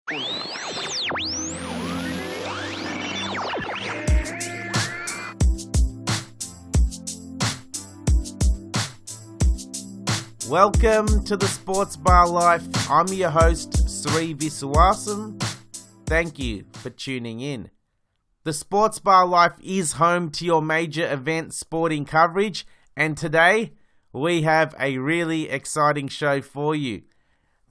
Welcome to the SportsBar Life. I'm your host, Sri Viswasam. Thank you for tuning in. The SportsBar Life is home to your major event sporting coverage, and today we have a really exciting show for you.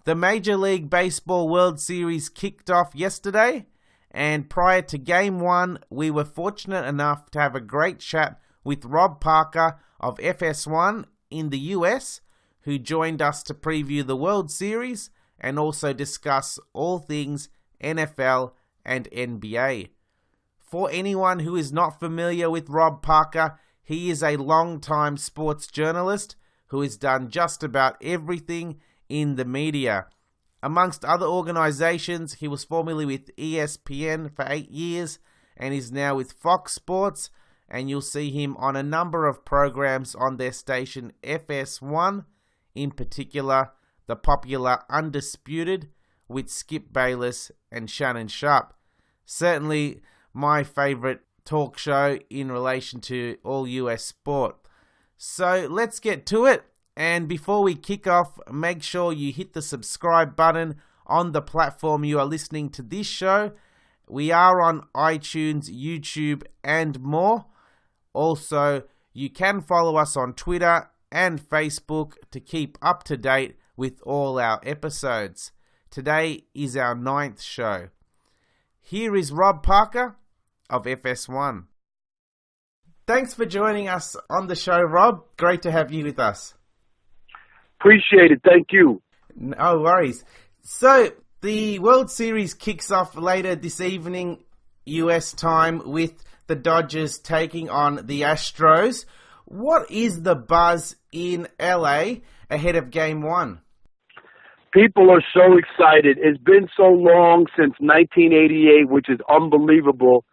The Major League Baseball World Series kicked off yesterday, and prior to Game 1, we were fortunate enough to have a great chat with Rob Parker of FS1 in the US, who joined us to preview the World Series and also discuss all things NFL and NBA. For anyone who is not familiar with Rob Parker, he is a long-time sports journalist who has done just about everything in the media. Amongst other organizations, he was formerly with ESPN for 8 years and is now with Fox Sports, and you'll see him on a number of programs on their station FS1, in particular the popular Undisputed with Skip Bayless and Shannon Sharpe. Certainly my favorite talk show in relation to all US sport. So let's get to it. And before we kick off, make sure you hit the subscribe button on the platform you are listening to this show. We are on iTunes, YouTube, and more. Also, you can follow us on Twitter and Facebook to keep up to date with all our episodes. Today is our 9th show. Here is Rob Parker of FS1. Thanks for joining us on the show, Rob. Great to have you with us. Appreciate it. Thank you. No worries. So, the World Series kicks off later this evening, US time, with the Dodgers taking on the Astros. What is the buzz in LA ahead of Game 1? People are so excited. It's been so long since 1988, which is unbelievable,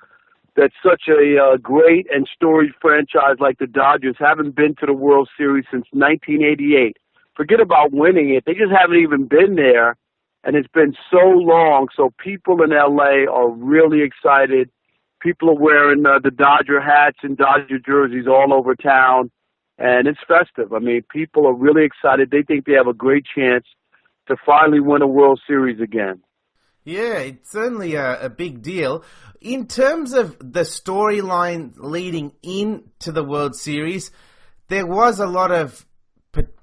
that such a great and storied franchise like the Dodgers haven't been to the World Series since 1988. Forget about winning it. They just haven't even been there, and it's been so long. So people in LA are really excited. People are wearing the Dodger hats and Dodger jerseys all over town, and it's festive. I mean, people are really excited. They think they have a great chance to finally win a World Series again. Yeah, it's certainly a big deal. In terms of the storyline leading into the World Series, there was a lot of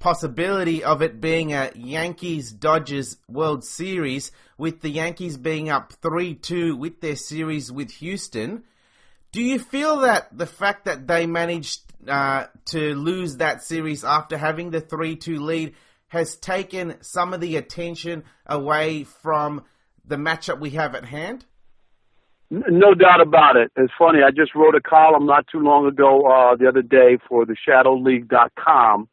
possibility of it being a Yankees-Dodgers World Series, with the Yankees being up 3-2 with their series with Houston. Do you feel that the fact that they managed to lose that series after having the 3-2 lead has taken some of the attention away from the matchup we have at hand? No doubt about it. It's funny. I just wrote a column not too long ago, the other day, for the ShadowLeague.com.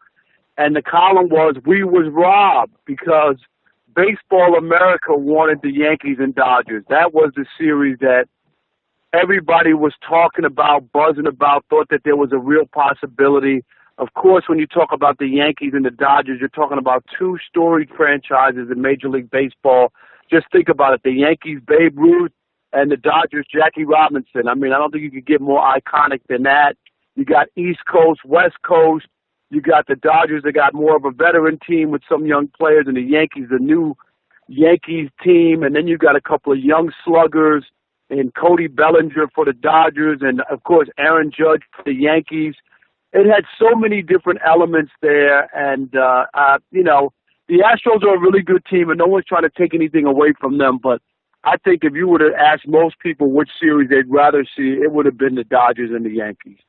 And the column was, we was robbed, because Baseball America wanted the Yankees and Dodgers. That was the series that everybody was talking about, buzzing about, thought that there was a real possibility. Of course, when you talk about the Yankees and the Dodgers, you're talking about two storied franchises in Major League Baseball. Just think about it. The Yankees, Babe Ruth, and the Dodgers, Jackie Robinson. I mean, I don't think you could get more iconic than that. You got East Coast, West Coast. You got the Dodgers that got more of a veteran team with some young players, and the Yankees, the new Yankees team. And then you got a couple of young sluggers and Cody Bellinger for the Dodgers, and, of course, Aaron Judge for the Yankees. It had so many different elements there, and, you know, the Astros are a really good team, and no one's trying to take anything away from them. But I think if you were to ask most people which series they'd rather see, it would have been the Dodgers and the Yankees.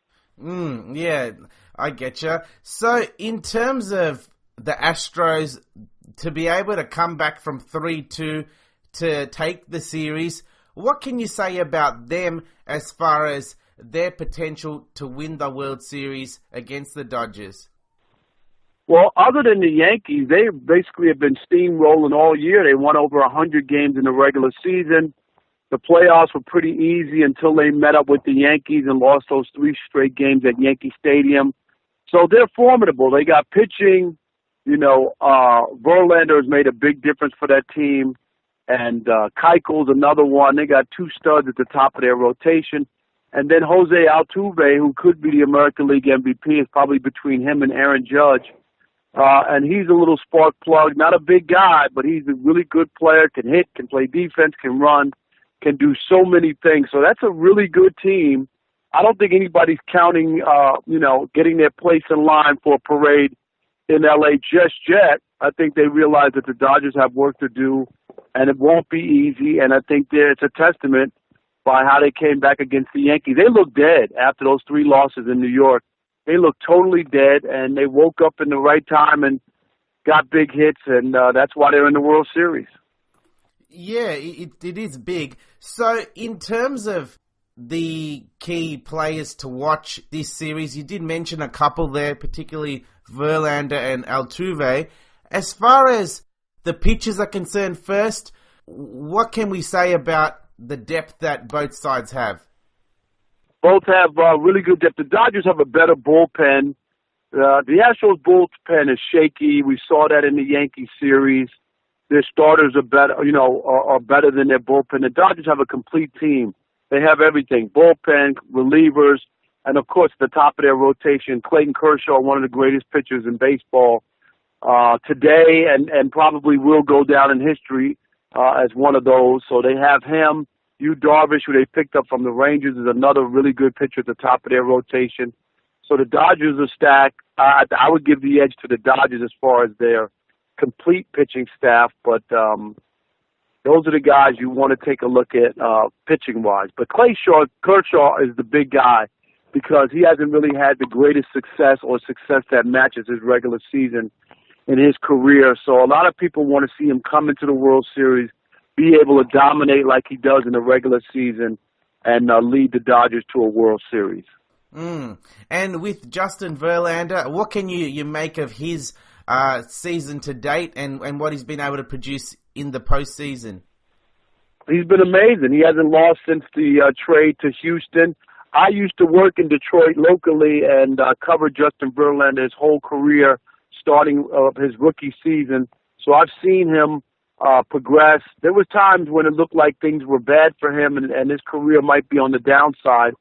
Yeah, I get you. So, in terms of the Astros, to be able to come back from 3-2 to take the series, what can you say about them as far as their potential to win the World Series against the Dodgers? Well, other than the Yankees, they basically have been steamrolling all year. They won over 100 games in the regular season. The playoffs were pretty easy until they met up with the Yankees and lost those 3 straight games at Yankee Stadium. So they're formidable. They got pitching. You know, Verlander has made a big difference for that team. and Keuchel's another one. They got two studs at the top of their rotation. And then Jose Altuve, who could be the American League MVP, is probably between him and Aaron Judge. And he's a little spark plug, not a big guy, but he's a really good player, can hit, can play defense, can run, can do so many things. So that's a really good team. I don't think anybody's counting, getting their place in line for a parade in L.A. just yet. I think they realize that the Dodgers have work to do, and it won't be easy. And I think it's a testament by how they came back against the Yankees. They looked dead after those 3 losses in New York. They looked totally dead, and they woke up in the right time and got big hits, and that's why they're in the World Series. Yeah, it is big. So in terms of the key players to watch this series, you did mention a couple there, particularly Verlander and Altuve. As far as the pitchers are concerned, first, what can we say about the depth that both sides have? Both have really good depth. The Dodgers have a better bullpen. The Astros bullpen is shaky. We saw that in the Yankee series. Their starters are better, are better than their bullpen. The Dodgers have a complete team. They have everything: bullpen, relievers, and of course, the top of their rotation, Clayton Kershaw, one of the greatest pitchers in baseball today, and probably will go down in history as one of those. So they have him. Yu Darvish, who they picked up from the Rangers, is another really good pitcher at the top of their rotation. So the Dodgers are stacked. I would give the edge to the Dodgers as far as their complete pitching staff, but those are the guys you want to take a look at pitching-wise. But Kershaw is the big guy because he hasn't really had the greatest success or success that matches his regular season in his career. So a lot of people want to see him come into the World Series, be able to dominate like he does in the regular season, and lead the Dodgers to a World Series. And with Justin Verlander, what can you make of his season to date and what he's been able to produce in the postseason? He's been amazing. He hasn't lost since the trade to Houston. I used to work in Detroit locally and covered Justin Verlander his whole career, starting his rookie season. So I've seen him progress. There was times when it looked like things were bad for him and his career might be on the downside,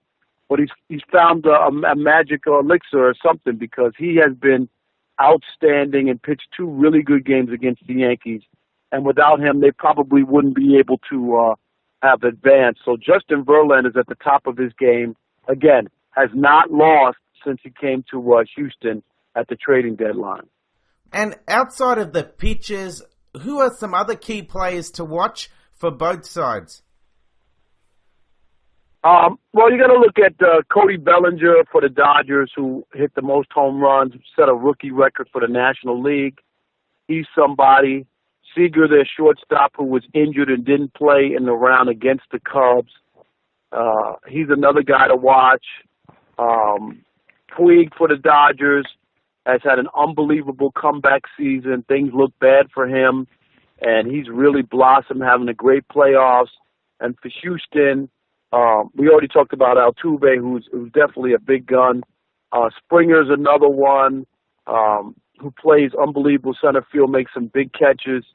but he's found a magical elixir or something because he has been outstanding and pitched 2 really good games against the Yankees. And without him, they probably wouldn't be able to have advanced. So Justin Verlander is at the top of his game. Again, has not lost since he came to Houston at the trading deadline. And outside of the pitchers, who are some other key players to watch for both sides? Well, you got to look at Cody Bellinger for the Dodgers, who hit the most home runs, set a rookie record for the National League. He's somebody. Seager, their shortstop, who was injured and didn't play in the round against the Cubs. He's another guy to watch. Puig for the Dodgers has had an unbelievable comeback season. Things look bad for him, and he's really blossomed, having a great playoffs. And for Houston, we already talked about Altuve, who's definitely a big gun. Springer's another one who plays unbelievable center field, makes some big catches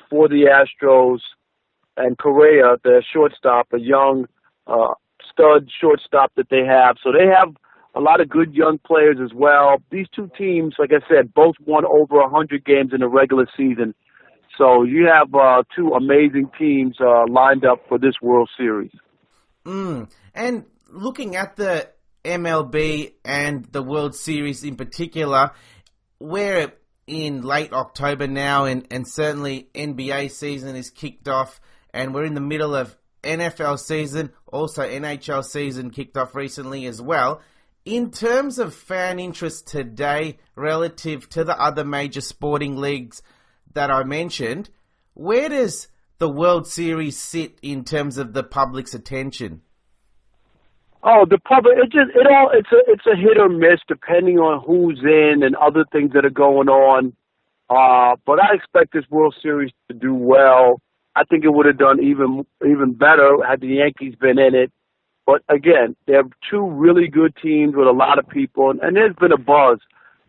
for the Astros. And Correa, their shortstop, a young stud shortstop that they have. So they have a lot of good young players as well. These two teams, like I said, both won over 100 games in the regular season. So you have 2 amazing teams lined up for this World Series. And looking at the MLB and the World Series in particular, we're in late October now, and certainly NBA season is kicked off, and we're in the middle of NFL season, also NHL season kicked off recently as well. In terms of fan interest today relative to the other major sporting leagues that I mentioned, where does the World Series sit in terms of the public's attention? Oh, the public, it's a hit or miss depending on who's in and other things that are going on. But I expect this World Series to do well. I think it would have done even better had the Yankees been in it. But again, they have 2 really good teams with a lot of people, and there's been a buzz.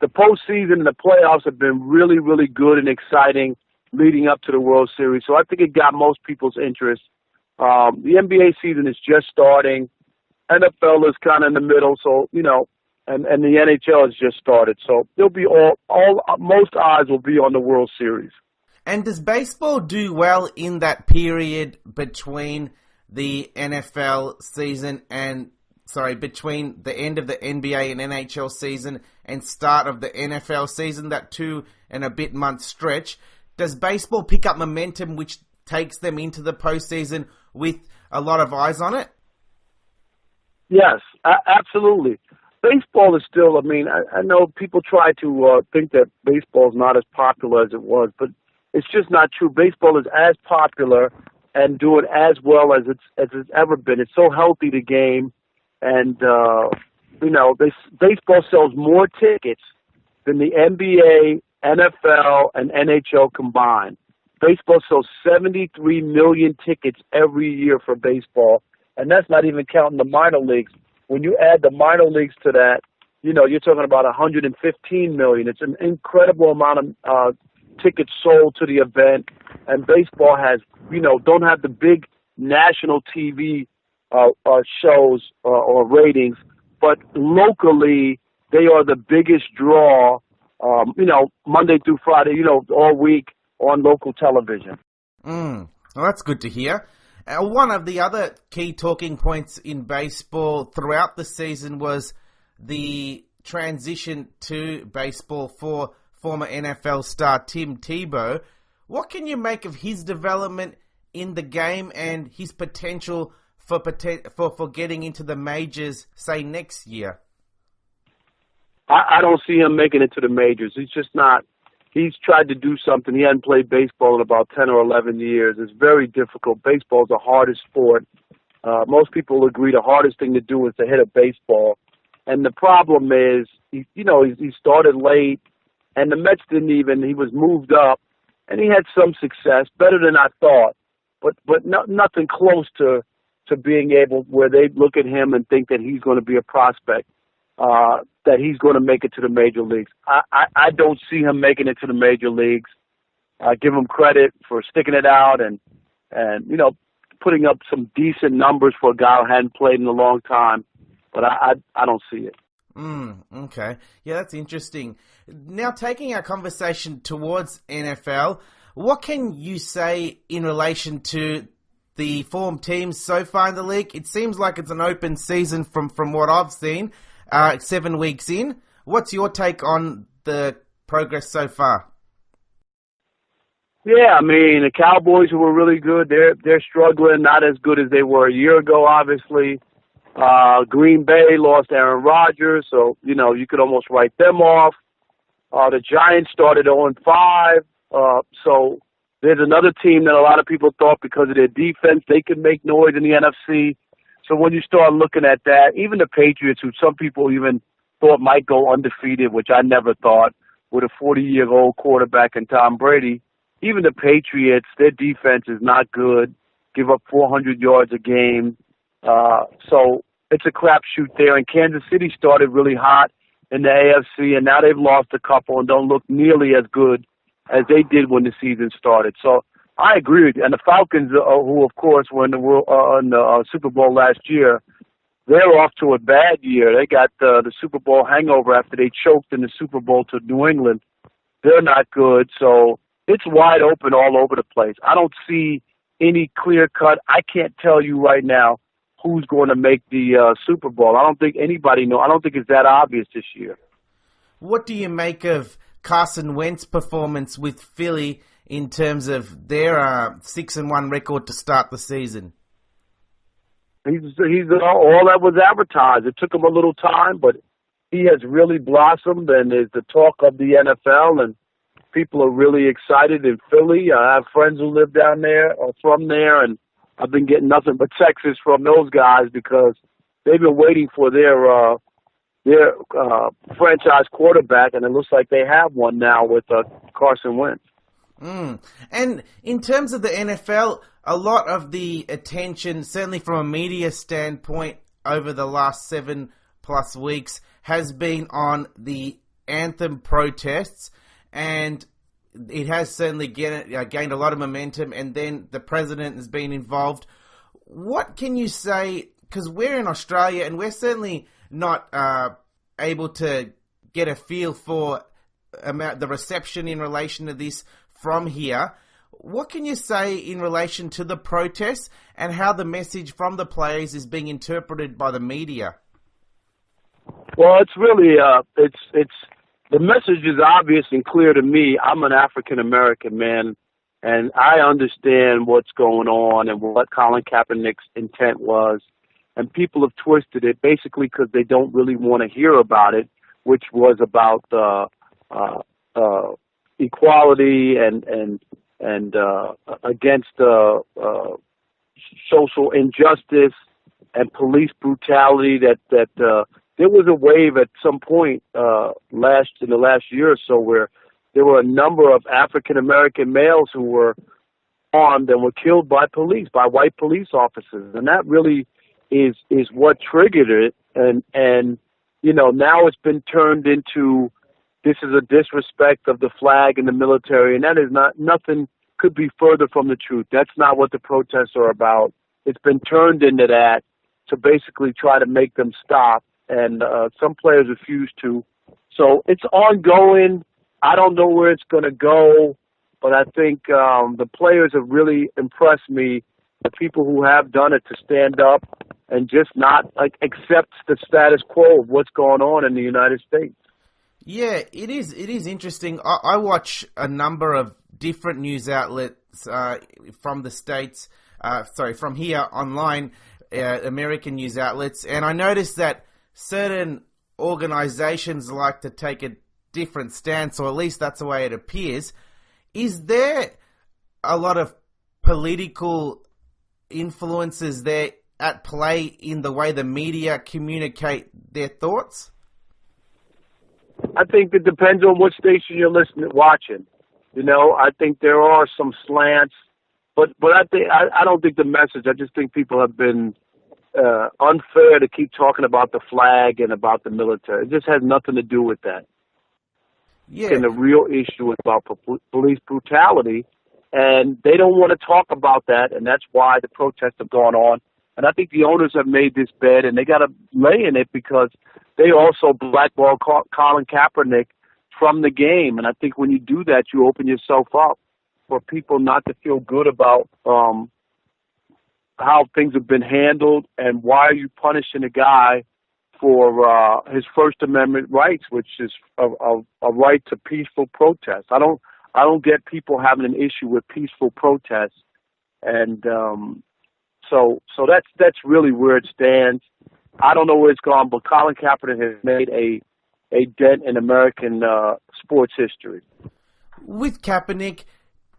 The postseason and the playoffs have been really, really good and exciting. leading up to the World Series. So I think it got most people's interest. The NBA season is just starting. NFL is kind of in the middle, so, and the NHL has just started. So there'll be most eyes will be on the World Series. And does baseball do well in that period between the NFL season between the end of the NBA and NHL season and start of the NFL season, that 2-and-a-bit month stretch? Does baseball pick up momentum which takes them into the postseason with a lot of eyes on it? Yes, absolutely. Baseball is still, I know people try to think that baseball is not as popular as it was, but it's just not true. Baseball is as popular and doing as well as it's ever been. It's so healthy, the game, and baseball sells more tickets than the NBA, NFL, and NHL combined. Baseball sells 73 million tickets every year for baseball, and that's not even counting the minor leagues. When you add the minor leagues to that, you're talking about 115 million. It's an incredible amount of tickets sold to the event, and baseball has, don't have the big national TV shows or ratings, but locally they are the biggest draw, Monday through Friday, all week on local television. Well, that's good to hear. One of the other key talking points in baseball throughout the season was the transition to baseball for former NFL star Tim Tebow. What can you make of his development in the game and his potential for getting into the majors, say, next year? I don't see him making it to the majors. He's just not. He's tried to do something. He hadn't played baseball in about 10 or 11 years. It's very difficult. Baseball is the hardest sport. Most people agree the hardest thing to do is to hit a baseball. And the problem is, he started late, and the Mets he was moved up, and he had some success, better than I thought, but nothing close to being able where they look at him and think that he's going to be a prospect, that he's going to make it to the major leagues. I don't see him making it to the major leagues. I give him credit for sticking it out and putting up some decent numbers for a guy who hadn't played in a long time, but I don't see it. Okay. Yeah, that's interesting. Now, taking our conversation towards NFL, what can you say in relation to the form teams so far in the league? It seems like it's an open season from what I've seen, 7 weeks in. What's your take on the progress so far? Yeah, the Cowboys, who were really good, they're struggling, not as good as they were a year ago, obviously. Green Bay lost Aaron Rodgers, so, you could almost write them off. The Giants started 0-5, so there's another team that a lot of people thought because of their defense, they could make noise in the NFC. So when you start looking at that, even the Patriots, who some people even thought might go undefeated, which I never thought, with a 40-year-old quarterback and Tom Brady, even the Patriots, their defense is not good, give up 400 yards a game. So it's a crapshoot there. And Kansas City started really hot in the AFC, and now they've lost a couple and don't look nearly as good as they did when the season started. So I agree with you. And the Falcons, who, of course, were in the Super Bowl last year, they're off to a bad year. They got the Super Bowl hangover after they choked in the Super Bowl to New England. They're not good. So it's wide open all over the place. I don't see any clear cut. I can't tell you right now who's going to make the Super Bowl. I don't think anybody knows. I don't think it's that obvious this year. What do you make of Carson Wentz's performance with Philly in terms of their 6-1 record to start the season? He's all that was advertised. It took him a little time, but he has really blossomed and is the talk of the NFL, and people are really excited in Philly. I have friends who live down there or from there, and I've been getting nothing but texts from those guys because they've been waiting for their franchise quarterback, and it looks like they have one now with Carson Wentz. And in terms of the NFL, a lot of the attention, certainly from a media standpoint, over the last 7+ weeks has been on the Anthem protests, and it has certainly gained a lot of momentum, and then the president has been involved. What can you say, because we're in Australia and we're certainly not able to get a feel for the reception in relation to this from here. What can you say in relation to the protests and how the message from the players is being interpreted by the media? Well, it's really it's the message is obvious and clear to me. I'm an African American man, and I understand what's going on and what Colin Kaepernick's intent was. And people have twisted it basically because they don't really want to hear about it, which was about equality and against social injustice and police brutality. That there was a wave at some point in the last year or so where there were a number of African American males who were armed and were killed by white police officers, and that really is what triggered it. And you know, now it's been turned into this is a disrespect of the flag and the military, and that is nothing could be further from the truth. That's not what the protests are about. It's been turned into that to basically try to make them stop, and some players refuse to. So it's ongoing. I don't know where it's going to go, but I think the players have really impressed me, the people who have done it, to stand up and just not accept the status quo of what's going on in the United States. Yeah, it is. It is interesting. I watch a number of different news outlets from the States, from here online, American news outlets, and I noticed that certain organizations like to take a different stance, or at least that's the way it appears. Is there a lot of political influences there at play in the way the media communicate their thoughts? I think it depends on what station you're watching. You know, I think there are some slants, but I don't think the message. I just think people have been unfair to keep talking about the flag and about the military. It just has nothing to do with that. Yeah. And the real issue is about police brutality, and they don't want to talk about that, and that's why the protests have gone on. And I think the owners have made this bed, and they got to lay in it because they also blackballed Colin Kaepernick from the game. And I think when you do that, you open yourself up for people not to feel good about how things have been handled, and why are you punishing a guy for his First Amendment rights, which is a right to peaceful protest. I don't get people having an issue with peaceful protests, and so that's really where it stands. I don't know where it's gone, but Colin Kaepernick has made a dent in American sports history. With Kaepernick,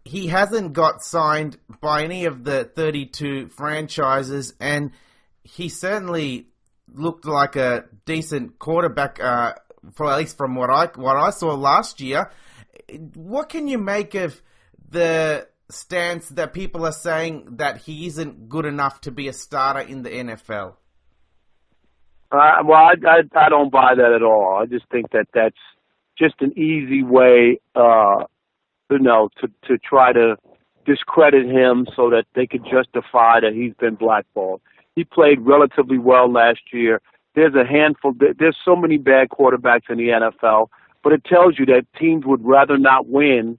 he hasn't got signed by any of the 32 franchises, and he certainly looked like a decent quarterback, for at least from what I saw last year. What can you make of the stance that people are saying that he isn't good enough to be a starter in the NFL? Well, I don't buy that at all. I just think that that's just an easy way, to try to discredit him so that they could justify that he's been blackballed. He played relatively well last year. There's so many bad quarterbacks in the NFL, but it tells you that teams would rather not win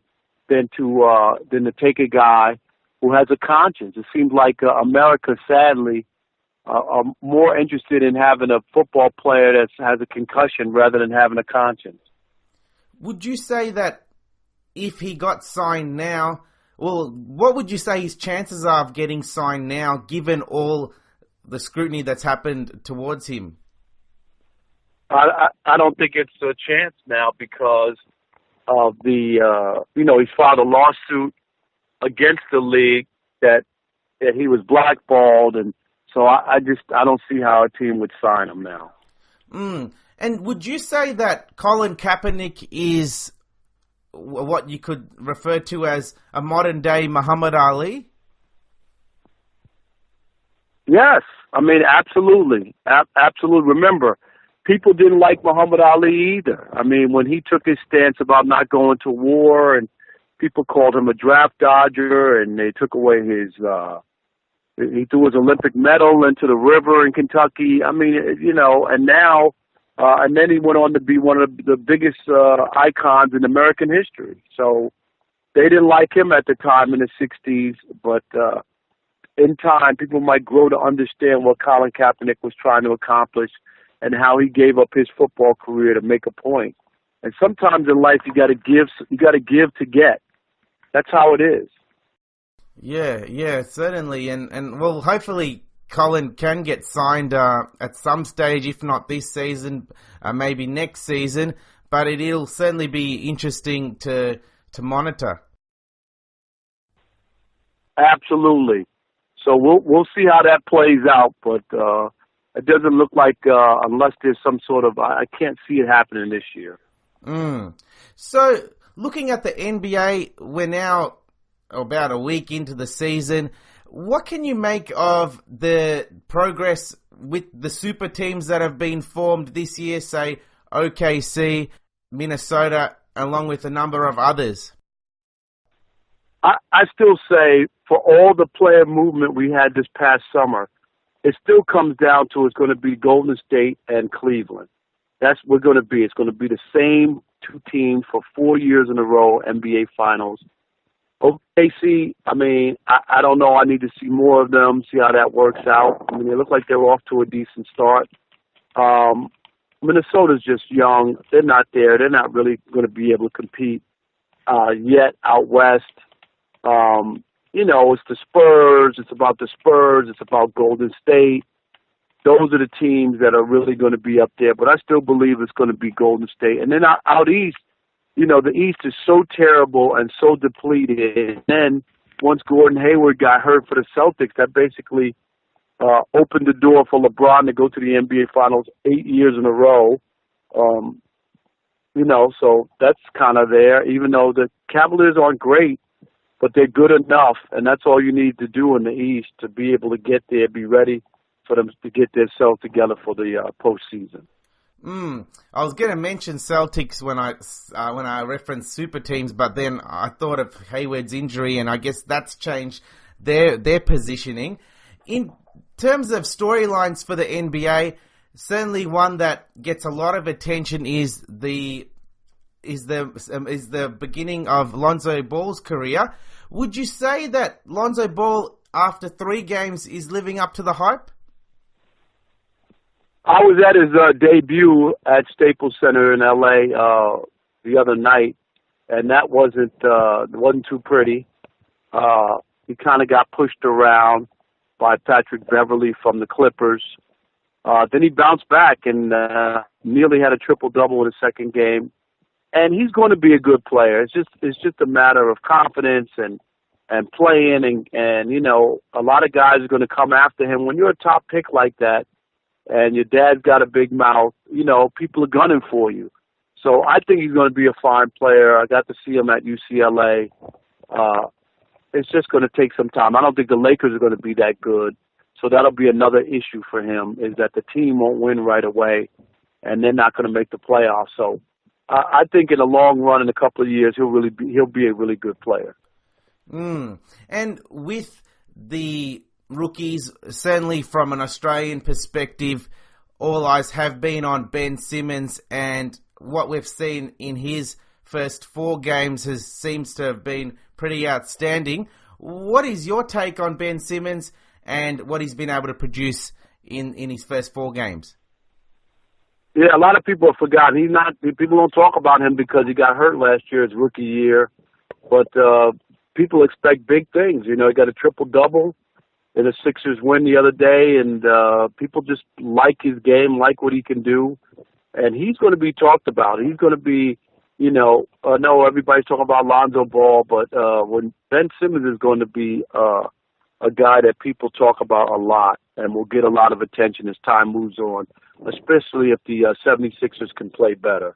than to take a guy who has a conscience. It seems like America, sadly, are more interested in having a football player that has a concussion rather than having a conscience. Would you say that if he got signed now, well, what would you say his chances are of getting signed now, given all the scrutiny that's happened towards him? I don't think it's a chance now because of he filed a lawsuit against the league that he was blackballed, and so I don't see how a team would sign him now. And would you say that Colin Kaepernick is what you could refer to as a modern-day Muhammad Ali? Yes. I mean, absolutely. Absolutely. Remember, people didn't like Muhammad Ali either. I mean, when he took his stance about not going to war, and people called him a draft dodger, and they took away he threw his Olympic medal into the river in Kentucky. I mean, and now, and then he went on to be one of the biggest icons in American history. So they didn't like him at the time in the 60s, but in time, people might grow to understand what Colin Kaepernick was trying to accomplish and how he gave up his football career to make a point. And sometimes in life, you got to give to get. That's how it is. Yeah, certainly. And well, hopefully Colin can get signed at some stage, if not this season, maybe next season. But it'll certainly be interesting to monitor. Absolutely. So we'll see how that plays out, but it doesn't look like unless there's some sort of I can't see it happening this year. So looking at the NBA, we're now about a week into the season. What can you make of the progress with the super teams that have been formed this year, say OKC, Minnesota, along with a number of others? I still say for all the player movement we had this past summer, it still comes down to it's going to be Golden State and Cleveland. That's what it's going to be. It's going to be the same two teams for 4 years in a row, NBA Finals. OKC, I mean, I don't know. I need to see more of them, see how that works out. I mean, they look like they're off to a decent start. Minnesota's just young. They're not there. They're not really going to be able to compete yet out west. It's the Spurs. It's about the Spurs. It's about Golden State. Those are the teams that are really going to be up there. But I still believe it's going to be Golden State. And then out east, the East is so terrible and so depleted. And then once Gordon Hayward got hurt for the Celtics, that basically opened the door for LeBron to go to the NBA Finals 8 years in a row. So that's kind of there, even though the Cavaliers aren't great, but they're good enough, and that's all you need to do in the East to be able to get there, be ready for them to get themselves together for the postseason. I was going to mention Celtics when I referenced super teams, but then I thought of Hayward's injury, and I guess that's changed their positioning. In terms of storylines for the NBA, certainly one that gets a lot of attention is the beginning of Lonzo Ball's career. Would you say that Lonzo Ball, after 3 games, is living up to the hype? I was at his debut at Staples Center in L.A. The other night, and that wasn't too pretty. He kind of got pushed around by Patrick Beverley from the Clippers. Then he bounced back and nearly had a triple-double in the second game. And he's going to be a good player. It's just a matter of confidence and playing, and a lot of guys are going to come after him. When you're a top pick like that, and your dad's got a big mouth, people are gunning for you. So I think he's going to be a fine player. I got to see him at UCLA. It's just going to take some time. I don't think the Lakers are going to be that good. So that'll be another issue for him, is that the team won't win right away, and they're not going to make the playoffs. So I think in the long run, in a couple of years, he'll be a really good player. And with the rookies, certainly from an Australian perspective, all eyes have been on Ben Simmons, and what we've seen in his first 4 games seems to have been pretty outstanding. What is your take on Ben Simmons and what he's been able to produce in his first 4 games? Yeah, a lot of people have forgotten. People don't talk about him because he got hurt last year, his rookie year. But people expect big things. He got a triple-double in the Sixers win the other day, and people just like his game, like what he can do. And he's going to be talked about. He's going to be, I know everybody's talking about Lonzo Ball, but when Ben Simmons is going to be a guy that people talk about a lot and will get a lot of attention as time moves on, especially if the 76ers can play better.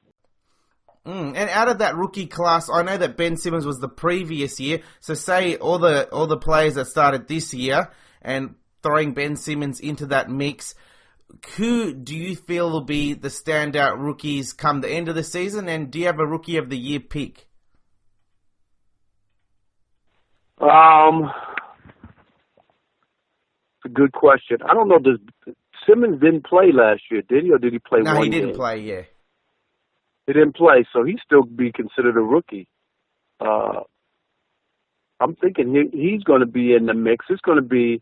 And out of that rookie class, I know that Ben Simmons was the previous year. So say all the players that started this year and throwing Ben Simmons into that mix, who do you feel will be the standout rookies come the end of the season? And do you have a Rookie of the Year pick? It's a good question. I don't know. Simmons didn't play last year, did he, or did he play one game? No, he didn't play, yeah. He didn't play, so he'd still be considered a rookie. I'm thinking he's going to be in the mix. It's going to be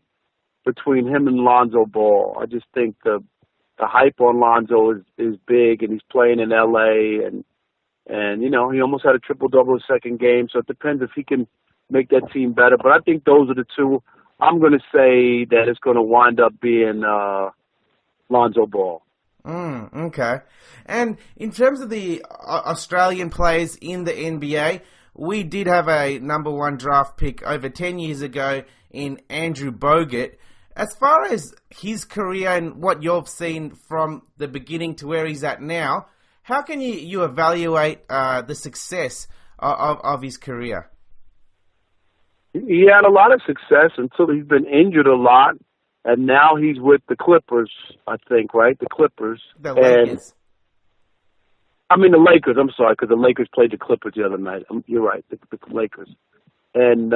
between him and Lonzo Ball. I just think the hype on Lonzo is big, and he's playing in L.A., and he almost had a triple-double his second game, so it depends if he can make that team better. But I think those are the two. I'm going to say that it's going to wind up being Lonzo Ball. Okay. And in terms of the Australian players in the NBA, we did have a number one draft pick over 10 years ago in Andrew Bogut. As far as his career and what you've seen from the beginning to where he's at now, how can you evaluate the success of his career? He had a lot of success until he's been injured a lot, and now he's with the Clippers, I think, right? The Clippers. The Lakers. The Lakers, I'm sorry, because the Lakers played the Clippers the other night. You're right, the Lakers. And,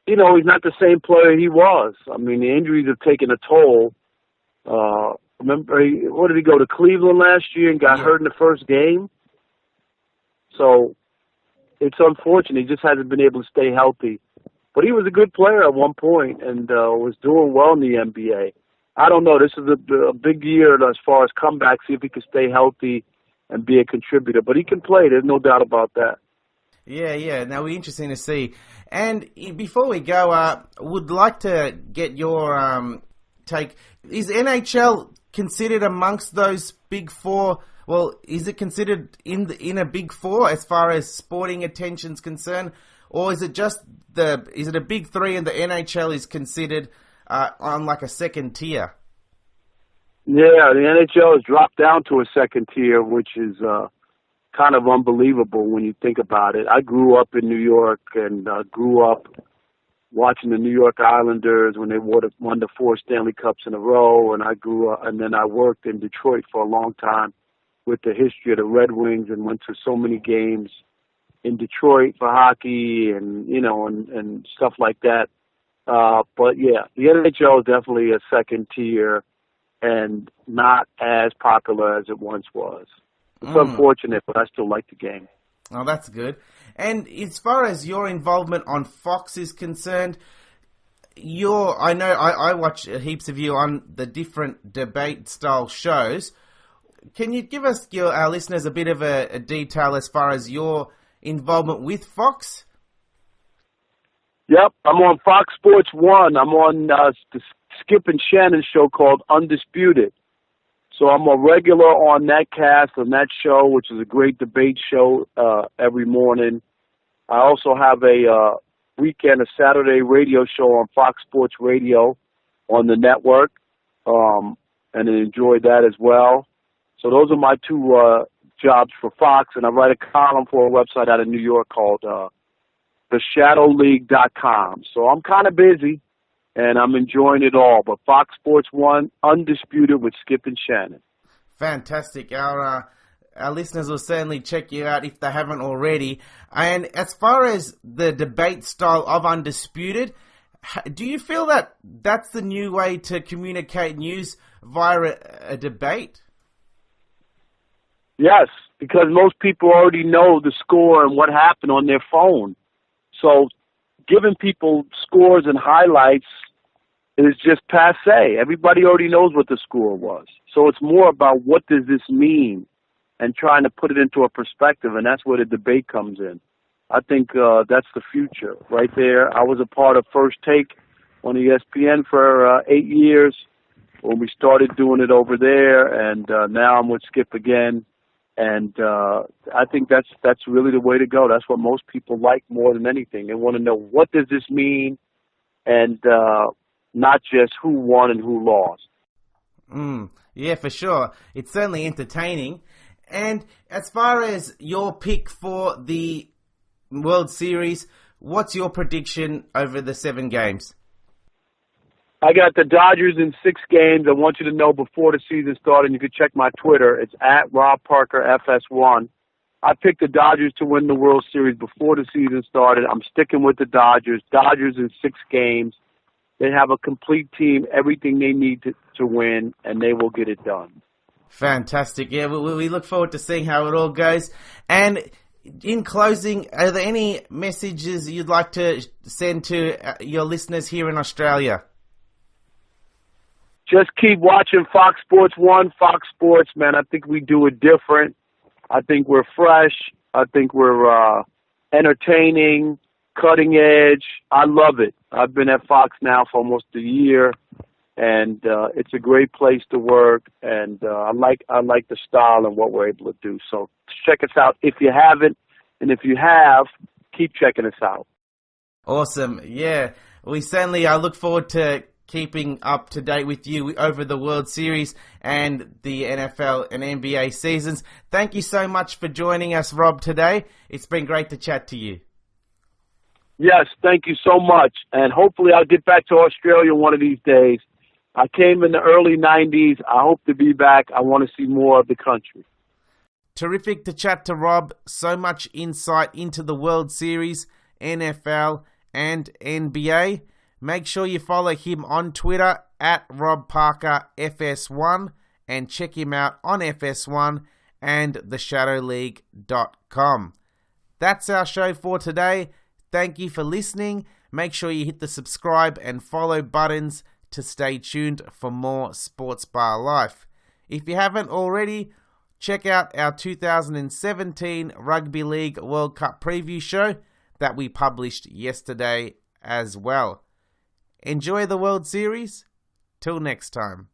he's not the same player he was. The injuries have taken a toll. Remember, what did he go to Cleveland last year and got hurt in the first game? So it's unfortunate. He just hasn't been able to stay healthy. But he was a good player at one point and was doing well in the NBA. I don't know. This is a big year as far as comebacks, see if he can stay healthy and be a contributor. But he can play. There's no doubt about that. Yeah. Now, we're interesting to see. And before we go, would like to get your take. Is NHL considered amongst those big four? Well, is it considered in a big four as far as sporting attention's concerned? Or is it just is it a big three and the NHL is considered on like a second tier? Yeah, the NHL has dropped down to a second tier, which is kind of unbelievable when you think about it. I grew up in New York and grew up watching the New York Islanders when they won the 4 Stanley Cups in a row, and I grew up, and then I worked in Detroit for a long time with the history of the Red Wings and went to so many games in Detroit for hockey and and stuff like that. But yeah, the NHL is definitely a second tier and not as popular as it once was. It's unfortunate, but I still like the game. Oh, that's good. And as far as your involvement on Fox is concerned, I know I watch heaps of you on the different debate style shows. Can you give us our listeners a bit of a detail as far as your involvement with Fox? Yep, I'm on Fox Sports 1. I'm on the Skip and Shannon show called Undisputed. So I'm a regular on that cast, on that show, which is a great debate show every morning. I also have a Saturday radio show on Fox Sports Radio on the network, and I enjoy that as well. So those are my two jobs for Fox, and I write a column for a website out of New York called theshadowleague.com. So I'm kind of busy, and I'm enjoying it all. But Fox Sports 1, Undisputed with Skip and Shannon. Fantastic. Our listeners will certainly check you out if they haven't already. And as far as the debate style of Undisputed, do you feel that that's the new way to communicate news via a debate? Yes, because most people already know the score and what happened on their phone. So giving people scores and highlights is just passé. Everybody already knows what the score was. So it's more about what does this mean and trying to put it into a perspective, and that's where the debate comes in. I think that's the future right there. I was a part of First Take on ESPN for 8 years when we started doing it over there, and now I'm with Skip again. And I think that's really the way to go. That's what most people like more than anything. They want to know, what does this mean, and not just who won and who lost. Yeah, for sure. It's certainly entertaining. And as far as your pick for the World Series, what's your prediction over the 7 games? I got the Dodgers in 6 games. I want you to know before the season started, you can check my Twitter. It's at Rob Parker FS1. I picked the Dodgers to win the World Series before the season started. I'm sticking with the Dodgers. Dodgers in 6 games. They have a complete team, everything they need to win, and they will get it done. Fantastic. Yeah, we look forward to seeing how it all goes. And in closing, are there any messages you'd like to send to your listeners here in Australia? Just keep watching Fox Sports 1, Fox Sports, man. I think we do it different. I think we're fresh. I think we're entertaining, cutting edge. I love it. I've been at Fox now for almost a year, and it's a great place to work. And I like the style and what we're able to do. So check us out if you haven't, and if you have, keep checking us out. Awesome. Yeah, I look forward to keeping up to date with you over the World Series and the NFL and NBA seasons. Thank you so much for joining us, Rob, today. It's been great to chat to you. Yes, thank you so much. And hopefully I'll get back to Australia one of these days. I came in the early 90s. I hope to be back. I want to see more of the country. Terrific to chat to Rob. So much insight into the World Series, NFL, and NBA. Make sure you follow him on Twitter at RobParkerFS1 and check him out on FS1 and theshadowleague.com. That's our show for today. Thank you for listening. Make sure you hit the subscribe and follow buttons to stay tuned for more SportsBar Life. If you haven't already, check out our 2017 Rugby League World Cup preview show that we published yesterday as well. Enjoy the World Series. Till next time.